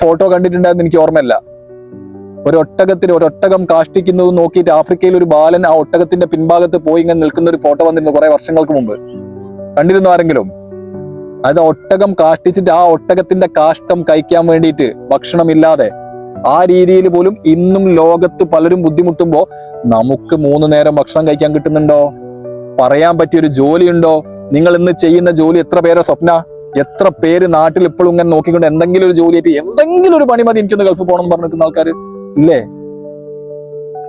Photo കണ്ടിട്ടുണ്ടായിരുന്നു, എനിക്ക് ഓർമ്മയില്ല. ഒരൊട്ടകം കാഷ്ടിക്കുന്നത് നോക്കിയിട്ട് ആഫ്രിക്കയിൽ ഒരു ബാലൻ ആ ഒട്ടകത്തിന്റെ പിൻഭാഗത്ത് പോയി ഇങ്ങനെ നിൽക്കുന്ന ഒരു ഫോട്ടോ വന്നിരുന്നു കുറെ വർഷങ്ങൾക്ക് മുമ്പ്. കണ്ടിരുന്നു ആരെങ്കിലും? അത് ഒട്ടകം കാഷ്ടിച്ചിട്ട് ആ ഒട്ടകത്തിന്റെ കാഷ്ടം കഴിക്കാൻ വേണ്ടിയിട്ട് ഭക്ഷണമില്ലാതെ ആ രീതിയിൽ പോലും ഇന്നും ലോകത്ത് പലരും ബുദ്ധിമുട്ടുമ്പോ നമുക്ക് 3 നേരം ഭക്ഷണം കഴിക്കാൻ കിട്ടുന്നുണ്ടോ? പറയാൻ പറ്റിയൊരു ജോലിയുണ്ടോ? നിങ്ങൾ ഇന്ന് ചെയ്യുന്ന ജോലി എത്ര പേരെ സ്വപ്ന? എത്ര പേര് നാട്ടിൽ ഇപ്പോഴും ഇങ്ങനെ നോക്കിക്കൊണ്ട് എന്തെങ്കിലും ഒരു ജോലിയായിട്ട് എന്തെങ്കിലും ഒരു പണി മതി എനിക്കൊന്ന് ഗൾഫ് പോകണം എന്ന് പറഞ്ഞിരിക്കുന്ന ആൾക്കാർ ഇല്ലേ?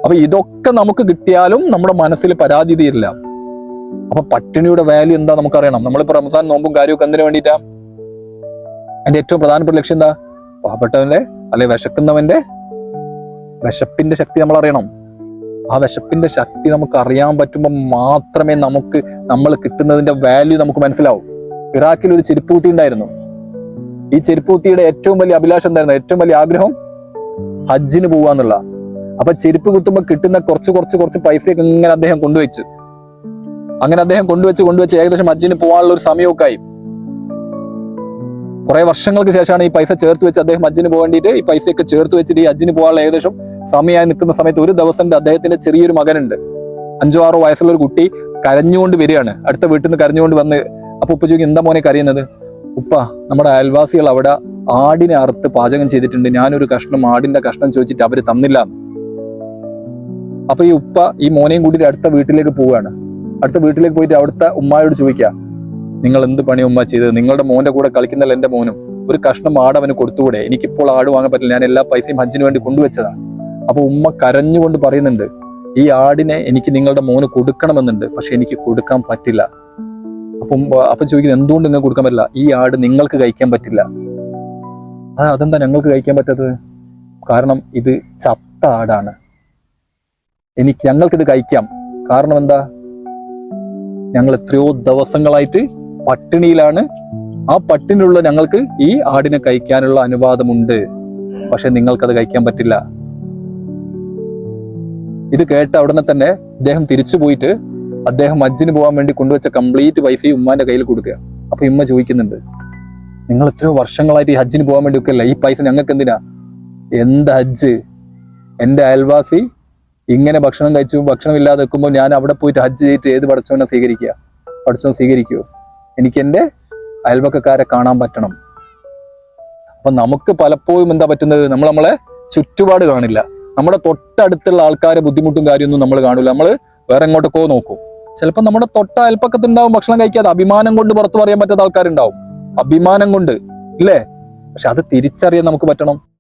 അപ്പൊ ഇതൊക്കെ നമുക്ക് കിട്ടിയാലും നമ്മുടെ മനസ്സിൽ പരാതി തീരില്ല. അപ്പൊ പട്ടിണിയുടെ വാല്യൂ എന്താ നമുക്കറിയണം. നമ്മളിപ്പോ റംസാൻ നോമ്പും കാര്യമൊക്കെ എന്തിനു വേണ്ടിയിട്ടാ? അതിന്റെ ഏറ്റവും പ്രധാനപ്പെട്ട ലക്ഷ്യം എന്താ? പാവപ്പെട്ടവന്റെ അല്ലെ വിശക്കുന്നവന്റെ വിശപ്പിന്റെ ശക്തി നമ്മൾ അറിയണം. ആ വിശപ്പിന്റെ ശക്തി നമുക്ക് അറിയാൻ പറ്റുമ്പോൾ മാത്രമേ നമ്മൾ കിട്ടുന്നതിന്റെ വാല്യൂ നമുക്ക് മനസ്സിലാവും. ഇറാഖിൽ ഒരു ചെരുപ്പൂത്തി ഉണ്ടായിരുന്നു. ഈ ചെരുപ്പൂത്തിയുടെ ഏറ്റവും വലിയ അഭിലാഷം എന്തായിരുന്നു? ഏറ്റവും വലിയ ആഗ്രഹം ഹജ്ജിന് പോവാന്നുള്ള. അപ്പൊ ചെരുപ്പ് കുത്തുമ്പോൾ കിട്ടുന്ന കുറച്ച് പൈസയൊക്കെ ഇങ്ങനെ അദ്ദേഹം കൊണ്ടുവച്ചു. അങ്ങനെ അദ്ദേഹം കൊണ്ടുവച്ച് ഏകദേശം ഹജ്ജിന് പോകാനുള്ള ഒരു സമയമൊക്കെ ആയി. കുറെ വർഷങ്ങൾക്ക് ശേഷമാണ് ഈ പൈസ ചേർത്ത് വെച്ച് അദ്ദേഹം ഹജ്ജിന് പോകേണ്ടിയിട്ട് ഈ പൈസയൊക്കെ ചേർത്ത് വെച്ചിട്ട് ഈ ഹജ്ജിന് പോകാനുള്ള ഏകദേശം സമയമായി നിൽക്കുന്ന സമയത്ത് ഒരു ദിവസം അദ്ദേഹത്തിന്റെ ചെറിയൊരു മകനുണ്ട്, 5-6 വയസ്സുള്ള ഒരു കുട്ടി കരഞ്ഞുകൊണ്ട് വരികയാണ്. അടുത്ത വീട്ടിൽ നിന്ന് കരഞ്ഞുകൊണ്ട് വന്ന് അപ്പൊ ഉപ്പ ചോദിക്കും, എന്താ മോനെ കരയുന്നത്? ഉപ്പ, നമ്മുടെ അയൽവാസികൾ അവിടെ ആടിനെ അറുത്ത് പാചകം ചെയ്തിട്ടുണ്ട്, ഞാനൊരു ആടിന്റെ കഷ്ണം ചോദിച്ചിട്ട് അവര് തന്നില്ല. അപ്പൊ ഈ ഉപ്പ ഈ മോനെയും കൂട്ടിയിട്ട് അടുത്ത വീട്ടിലേക്ക് പോവുകയാണ്. അടുത്ത വീട്ടിലേക്ക് പോയിട്ട് അവിടുത്തെ ഉമ്മായോട് ചോദിക്കുക, നിങ്ങൾ എന്ത് പണി ഉമ്മ ചെയ്തത്? നിങ്ങളുടെ മോന്റെ കൂടെ കളിക്കുന്നല്ല എന്റെ മോനും, ഒരു കഷ്ണം ആട് അവന് കൊടുത്തുകൂടെ? എനിക്കിപ്പോൾ ആട് വാങ്ങാൻ പറ്റില്ല, ഞാൻ എല്ലാ പൈസയും ഹജ്ജിന് വേണ്ടി കൊണ്ടുവച്ചതാ. അപ്പൊ ഉമ്മ കരഞ്ഞുകൊണ്ട് പറയുന്നുണ്ട്, ഈ ആടിനെ എനിക്ക് നിങ്ങളുടെ മോന് കൊടുക്കണമെന്നുണ്ട്, പക്ഷെ എനിക്ക് കൊടുക്കാൻ പറ്റില്ല. അപ്പൊ ചോദിക്കുന്നത്, എന്തുകൊണ്ട് നിങ്ങൾക്ക് കൊടുക്കാൻ പറ്റില്ല? ഈ ആട് നിങ്ങൾക്ക് കഴിക്കാൻ പറ്റില്ല. അതെന്താ ഞങ്ങൾക്ക് കഴിക്കാൻ പറ്റാത്തത്? കാരണം ഇത് ചത്ത ആടാണ്, ഞങ്ങൾക്കിത് കഴിക്കാം. കാരണം എന്താ? ഞങ്ങൾ എത്രയോ ദിവസങ്ങളായിട്ട് പട്ടിണിയിലാണ്. ആ പട്ടിണിയുള്ള ഞങ്ങൾക്ക് ഈ ആടിനെ കഴിക്കാനുള്ള അനുവാദമുണ്ട്, പക്ഷെ നിങ്ങൾക്കത് കഴിക്കാൻ പറ്റില്ല. ഇത് കേട്ട ഉടനെ തന്നെ അദ്ദേഹം തിരിച്ചു പോയിട്ട് അദ്ദേഹം ഹജ്ജിന് പോകാൻ വേണ്ടി കൊണ്ടുവച്ച കംപ്ലീറ്റ് പൈസയും ഉമ്മാന്റെ കയ്യിൽ കൊടുക്കുക. അപ്പൊ ഉമ്മ ചോദിക്കുന്നുണ്ട്, നിങ്ങൾ എത്രയോ വർഷങ്ങളായിട്ട് ഈ ഹജ്ജിന് പോകാൻ വേണ്ടി വെക്കല്ല, ഈ പൈസ ഞങ്ങൾക്ക് എന്തിനാ? എന്ത് ഹജ്ജ്? എന്റെ അയൽവാസി ഇങ്ങനെ ഭക്ഷണം ഇല്ലാതെ വെക്കുമ്പോൾ ഞാൻ അവിടെ പോയിട്ട് ഹജ്ജ് ചെയ്തിട്ട് ഏത് പടച്ചോനെ സ്വീകരിക്കുക? പടച്ചോൻ സ്വീകരിക്കുവോ? എനിക്ക് എൻ്റെ അയൽവക്കക്കാരെ കാണാൻ പറ്റണം. അപ്പൊ നമുക്ക് പലപ്പോഴും എന്താ പറ്റുന്നത്? നമ്മളെ ചുറ്റുപാട് കാണില്ല. നമ്മുടെ തൊട്ടടുത്തുള്ള ആൾക്കാരെ ബുദ്ധിമുട്ടും കാര്യമൊന്നും നമ്മൾ കാണില്ല. നമ്മൾ വേറെ എങ്ങോട്ടൊക്കെ നോക്കും. ചിലപ്പോൾ നമ്മുടെ തൊട്ട അയൽപ്പക്കത്തുണ്ടാവും ഭക്ഷണം കഴിക്കാതെ അഭിമാനം കൊണ്ട് പുറത്തു പറയാൻ പറ്റാത്ത ആൾക്കാരുണ്ടാവും. അഭിമാനം കൊണ്ട്, ഇല്ലേ? പക്ഷെ അത് തിരിച്ചറിയാൻ നമുക്ക് പറ്റണം.